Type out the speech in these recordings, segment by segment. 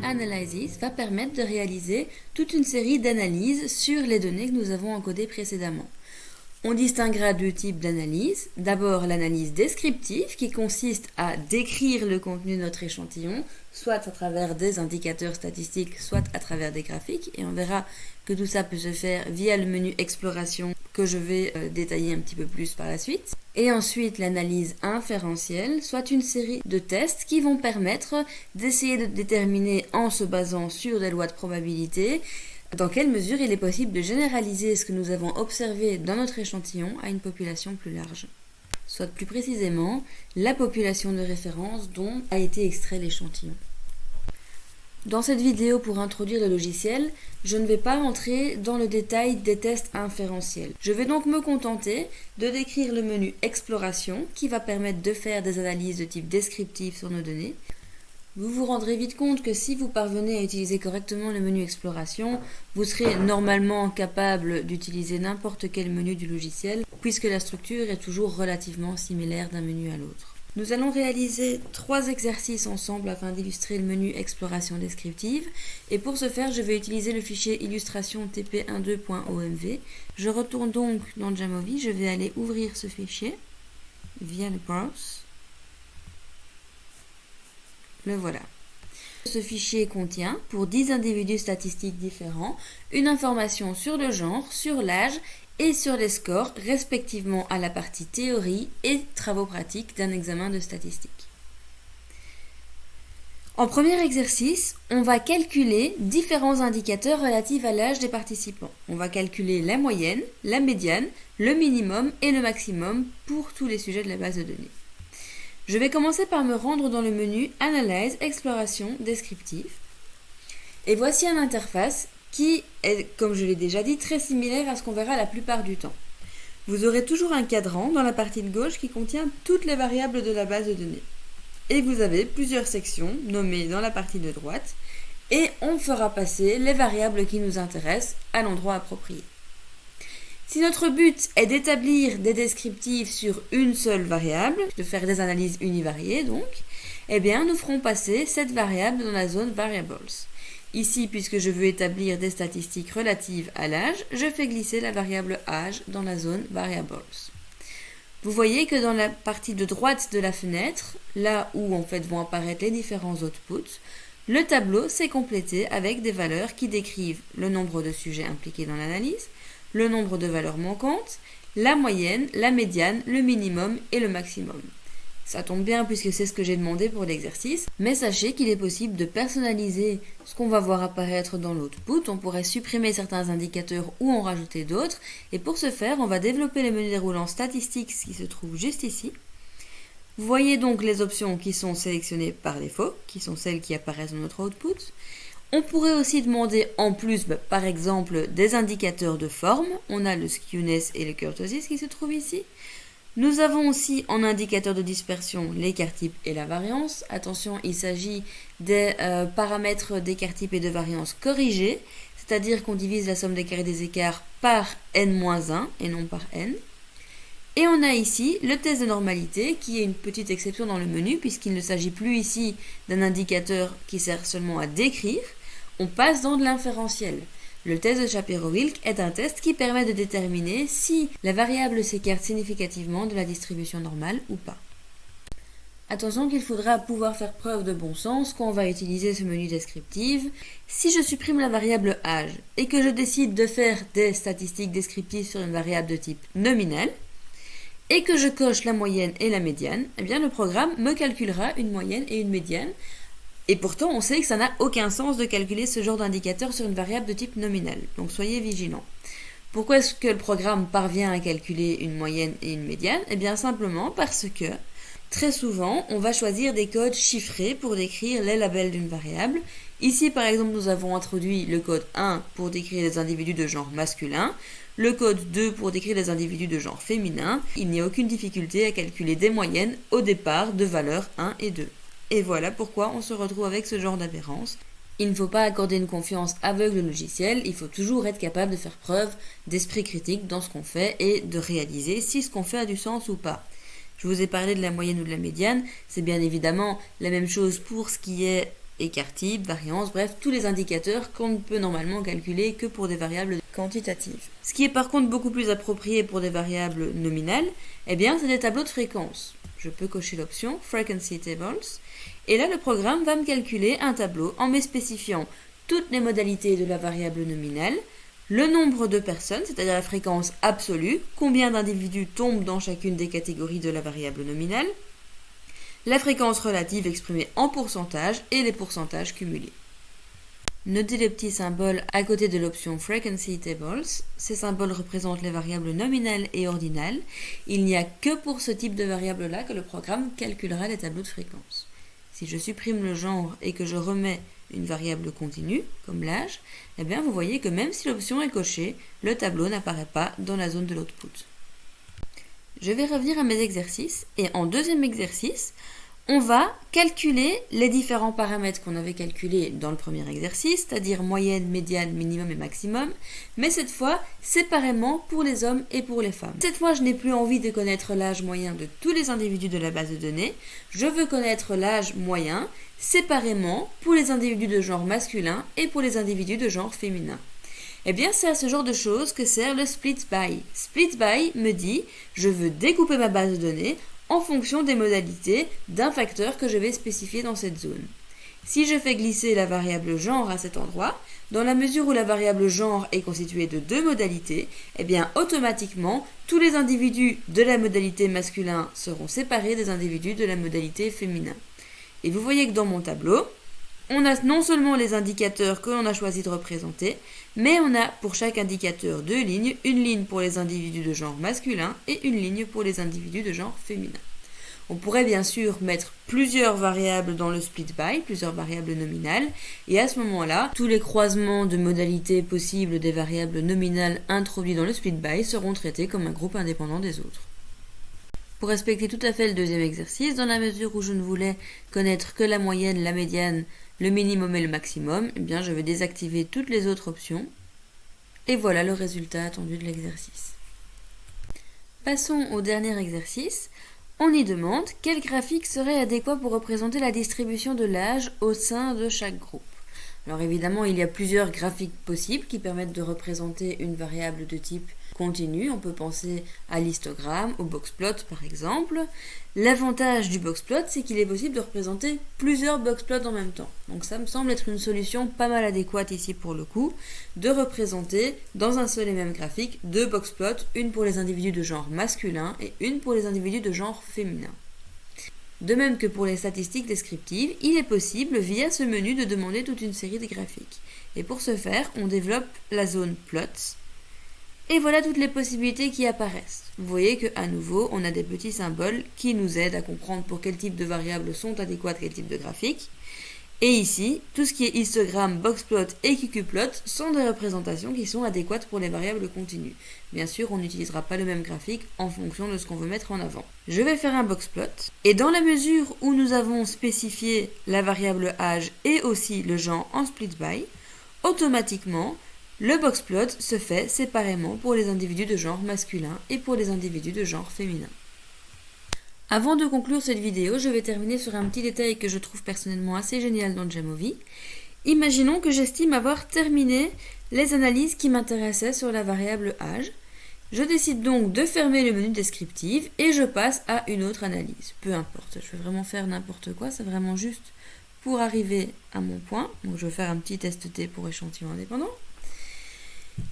Analysis va permettre de réaliser toute une série d'analyses sur les données que nous avons encodées précédemment. On distinguera deux types d'analyse. D'abord l'analyse descriptive qui consiste à décrire le contenu de notre échantillon, soit à travers des indicateurs statistiques, soit à travers des graphiques. Et on verra que tout ça peut se faire via le menu exploration que je vais détailler un petit peu plus par la suite. Et ensuite l'analyse inférentielle, soit une série de tests qui vont permettre d'essayer de déterminer en se basant sur des lois de probabilité dans quelle mesure il est possible de généraliser ce que nous avons observé dans notre échantillon à une population plus large. Soit plus précisément, la population de référence dont a été extrait l'échantillon. Dans cette vidéo, pour introduire le logiciel, je ne vais pas rentrer dans le détail des tests inférentiels. Je vais donc me contenter de décrire le menu Exploration qui va permettre de faire des analyses de type descriptif sur nos données. Vous vous rendrez vite compte que si vous parvenez à utiliser correctement le menu Exploration, vous serez normalement capable d'utiliser n'importe quel menu du logiciel, puisque la structure est toujours relativement similaire d'un menu à l'autre. Nous allons réaliser 3 exercices ensemble afin d'illustrer le menu Exploration descriptive, et pour ce faire, je vais utiliser le fichier illustration tp12.omv. Je retourne donc dans Jamovi, je vais aller ouvrir ce fichier via le browse. Le voilà. Ce fichier contient, pour 10 individus statistiques différents, une information sur le genre, sur l'âge et sur les scores, respectivement à la partie théorie et travaux pratiques d'un examen de statistique. En premier exercice, on va calculer différents indicateurs relatifs à l'âge des participants. On va calculer la moyenne, la médiane, le minimum et le maximum pour tous les sujets de la base de données. Je vais commencer par me rendre dans le menu Analyse, Exploration, Descriptive. Et voici une interface qui est, comme je l'ai déjà dit, très similaire à ce qu'on verra la plupart du temps. Vous aurez toujours un cadran dans la partie de gauche qui contient toutes les variables de la base de données. Et vous avez plusieurs sections nommées dans la partie de droite et on fera passer les variables qui nous intéressent à l'endroit approprié. Si notre but est d'établir des descriptifs sur une seule variable, de faire des analyses univariées donc, eh bien nous ferons passer cette variable dans la zone Variables. Ici, puisque je veux établir des statistiques relatives à l'âge, je fais glisser la variable âge dans la zone Variables. Vous voyez que dans la partie de droite de la fenêtre, là où en fait vont apparaître les différents outputs, le tableau s'est complété avec des valeurs qui décrivent le nombre de sujets impliqués dans l'analyse, le nombre de valeurs manquantes, la moyenne, la médiane, le minimum et le maximum. Ça tombe bien puisque c'est ce que j'ai demandé pour l'exercice, mais sachez qu'il est possible de personnaliser ce qu'on va voir apparaître dans l'output. On pourrait supprimer certains indicateurs ou en rajouter d'autres, et pour ce faire, on va développer le menu déroulant Statistics qui se trouve juste ici. Vous voyez donc les options qui sont sélectionnées par défaut, qui sont celles qui apparaissent dans notre output. On pourrait aussi demander en plus, par exemple, des indicateurs de forme. On a le skewness et le kurtosis qui se trouvent ici. Nous avons aussi en indicateur de dispersion l'écart type et la variance. Attention, il s'agit des paramètres d'écart type et de variance corrigés, c'est-à-dire qu'on divise la somme des carrés des écarts par n-1 et non par n. Et on a ici le test de normalité qui est une petite exception dans le menu puisqu'il ne s'agit plus ici d'un indicateur qui sert seulement à décrire. On passe dans de l'inférentiel. Le test de Shapiro-Wilk est un test qui permet de déterminer si la variable s'écarte significativement de la distribution normale ou pas. Attention qu'il faudra pouvoir faire preuve de bon sens quand on va utiliser ce menu descriptif. Si je supprime la variable âge et que je décide de faire des statistiques descriptives sur une variable de type nominal, et que je coche la moyenne et la médiane, eh bien le programme me calculera une moyenne et une médiane. Et pourtant, on sait que ça n'a aucun sens de calculer ce genre d'indicateur sur une variable de type nominal. Donc soyez vigilants. Pourquoi est-ce que le programme parvient à calculer une moyenne et une médiane ? Eh bien simplement parce que très souvent, on va choisir des codes chiffrés pour décrire les labels d'une variable. Ici, par exemple, nous avons introduit le code 1 pour décrire les individus de genre masculin, le code 2 pour décrire les individus de genre féminin. Il n'y a aucune difficulté à calculer des moyennes au départ de valeurs 1 et 2. Et voilà pourquoi on se retrouve avec ce genre d'aberrance. Il ne faut pas accorder une confiance aveugle au logiciel, il faut toujours être capable de faire preuve d'esprit critique dans ce qu'on fait et de réaliser si ce qu'on fait a du sens ou pas. Je vous ai parlé de la moyenne ou de la médiane, c'est bien évidemment la même chose pour ce qui est écart type, variance, bref, tous les indicateurs qu'on ne peut normalement calculer que pour des variables quantitatives. Ce qui est par contre beaucoup plus approprié pour des variables nominales, eh bien c'est des tableaux de fréquence. Je peux cocher l'option Frequency Tables, et là le programme va me calculer un tableau en me spécifiant toutes les modalités de la variable nominale, le nombre de personnes, c'est-à-dire la fréquence absolue, combien d'individus tombent dans chacune des catégories de la variable nominale, la fréquence relative exprimée en pourcentage et les pourcentages cumulés. Notez le petit symbole à côté de l'option Frequency Tables. Ces symboles représentent les variables nominales et ordinales. Il n'y a que pour ce type de variable-là que le programme calculera les tableaux de fréquence. Si je supprime le genre et que je remets une variable continue, comme l'âge, eh bien vous voyez que même si l'option est cochée, le tableau n'apparaît pas dans la zone de l'output. Je vais revenir à mes exercices, et en deuxième exercice, on va calculer les différents paramètres qu'on avait calculés dans le premier exercice, c'est-à-dire moyenne, médiane, minimum et maximum, mais cette fois séparément pour les hommes et pour les femmes. Cette fois, je n'ai plus envie de connaître l'âge moyen de tous les individus de la base de données, je veux connaître l'âge moyen séparément pour les individus de genre masculin et pour les individus de genre féminin. Eh bien, c'est à ce genre de choses que sert le split by. Split by me dit, je veux découper ma base de données en fonction des modalités d'un facteur que je vais spécifier dans cette zone. Si je fais glisser la variable genre à cet endroit, dans la mesure où la variable genre est constituée de deux modalités, eh bien automatiquement, tous les individus de la modalité masculin seront séparés des individus de la modalité féminin. Et vous voyez que dans mon tableau, on a non seulement les indicateurs que l'on a choisi de représenter, mais on a pour chaque indicateur deux lignes, une ligne pour les individus de genre masculin et une ligne pour les individus de genre féminin. On pourrait bien sûr mettre plusieurs variables dans le split by, plusieurs variables nominales, et à ce moment-là, tous les croisements de modalités possibles des variables nominales introduites dans le split by seront traités comme un groupe indépendant des autres. Pour respecter tout à fait le deuxième exercice, dans la mesure où je ne voulais connaître que la moyenne, la médiane, le minimum et le maximum, eh bien je vais désactiver toutes les autres options. Et voilà le résultat attendu de l'exercice. Passons au dernier exercice. On y demande quel graphique serait adéquat pour représenter la distribution de l'âge au sein de chaque groupe. Alors évidemment, il y a plusieurs graphiques possibles qui permettent de représenter une variable de type continu. On peut penser à l'histogramme, au boxplot par exemple. L'avantage du boxplot, c'est qu'il est possible de représenter plusieurs boxplots en même temps. Donc ça me semble être une solution pas mal adéquate ici pour le coup, de représenter dans un seul et même graphique deux boxplots, une pour les individus de genre masculin et une pour les individus de genre féminin. De même que pour les statistiques descriptives, il est possible via ce menu de demander toute une série de graphiques. Et pour ce faire, on développe la zone plots. Et voilà toutes les possibilités qui apparaissent. Vous voyez qu'à nouveau, on a des petits symboles qui nous aident à comprendre pour quel type de variables sont adéquates quel type de graphique. Et ici, tout ce qui est histogramme, boxplot et qqplot sont des représentations qui sont adéquates pour les variables continues. Bien sûr, on n'utilisera pas le même graphique en fonction de ce qu'on veut mettre en avant. Je vais faire un boxplot, et dans la mesure où nous avons spécifié la variable âge et aussi le genre en split by, automatiquement, le boxplot se fait séparément pour les individus de genre masculin et pour les individus de genre féminin. Avant de conclure cette vidéo, je vais terminer sur un petit détail que je trouve personnellement assez génial dans Jamovi. Imaginons que j'estime avoir terminé les analyses qui m'intéressaient sur la variable âge. Je décide donc de fermer le menu descriptif et je passe à une autre analyse. Peu importe, je vais vraiment faire n'importe quoi, c'est vraiment juste pour arriver à mon point. Donc je vais faire un petit test T pour échantillon indépendant.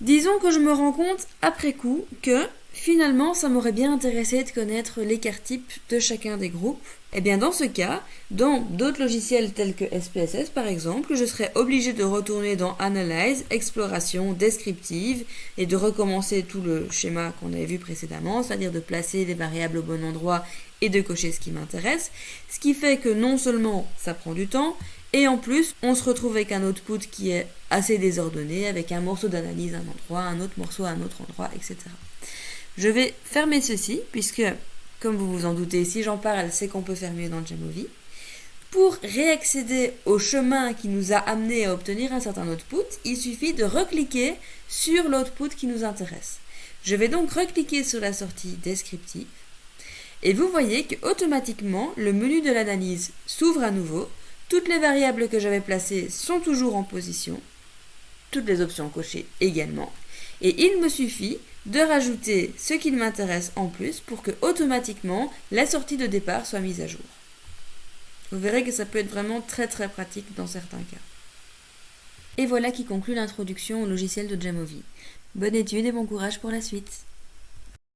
Disons que je me rends compte après coup que finalement ça m'aurait bien intéressé de connaître l'écart type de chacun des groupes. Et bien dans ce cas, dans d'autres logiciels tels que SPSS par exemple, je serais obligé de retourner dans Analyse, Exploration, Descriptive et de recommencer tout le schéma qu'on avait vu précédemment, c'est-à-dire de placer les variables au bon endroit et de cocher ce qui m'intéresse. Ce qui fait que non seulement ça prend du temps, et en plus, on se retrouve avec un output qui est assez désordonné, avec un morceau d'analyse à un endroit, un autre morceau à un autre endroit, etc. Je vais fermer ceci, puisque, comme vous vous en doutez, si j'en parle, c'est qu'on peut faire mieux dans Jamovi. Pour réaccéder au chemin qui nous a amené à obtenir un certain output, il suffit de recliquer sur l'output qui nous intéresse. Je vais donc recliquer sur la sortie descriptive, et vous voyez qu'automatiquement, le menu de l'analyse s'ouvre à nouveau, Toutes les variables que j'avais placées sont toujours en position, toutes les options cochées également, et il me suffit de rajouter ce qui m'intéresse en plus pour que automatiquement la sortie de départ soit mise à jour. Vous verrez que ça peut être vraiment très très pratique dans certains cas. Et voilà qui conclut l'introduction au logiciel de Jamovi. Bonne étude et bon courage pour la suite.